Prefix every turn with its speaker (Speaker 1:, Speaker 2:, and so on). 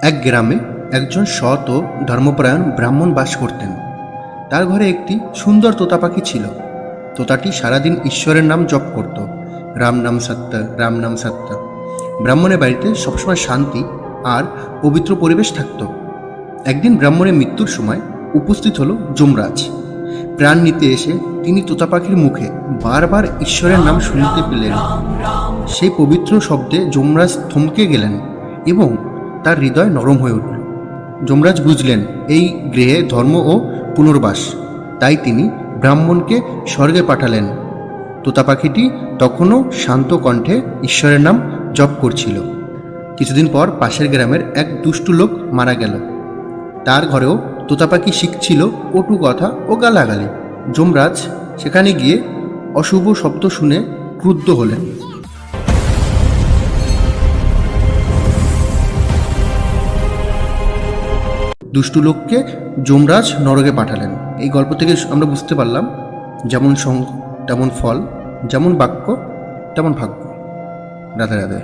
Speaker 1: এক গ্রামে একজন সৎ ও ধর্মপরায়ণ ব্রাহ্মণ বাস করতেন। তার ঘরে একটি সুন্দর তোতা পাখি ছিল। তোতাটি সারাদিন ঈশ্বরের নাম জপ করত, রাম নাম সত্য, রাম নাম সত্য। ব্রাহ্মণের বাড়িতে সবসময় শান্তি আর পবিত্র পরিবেশ থাকত। একদিন ব্রাহ্মণের মৃত্যুর সময় উপস্থিত হলো যমরাজ। প্রাণ নিতে এসে তিনি তোতা পাখির মুখে বারবার ঈশ্বরের নাম শুনতে পেলেন। সেই পবিত্র শব্দে যমরাজ থমকে গেলেন এবং তার হৃদয় নরম হয়ে উঠল। যমরাজ বুঝলেন এই গৃহে ধর্ম ও পুনর্বাস, তাই তিনি ব্রাহ্মণকে স্বর্গে পাঠালেন। তোতা পাখিটি তখনও শান্ত কণ্ঠে ঈশ্বরের নাম জপ করছিল। কিছুদিন পর পাশের গ্রামের এক দুষ্টু লোক মারা গেল। তার ঘরেও তোতা পাখি শিখছিল কটু কথা ও গালাগালি। যমরাজ সেখানে গিয়ে অশুভ শব্দ শুনে ক্রুদ্ধ হলেন। দুষ্টু লোককে যমরাজ নরকে পাঠালেন। এই গল্প থেকে আমরা বুঝতে পারলাম, যেমন সঙ্গ তেমন ফল, যেমন বাক্য তেমন ভাগ্য। রাধে রাধে।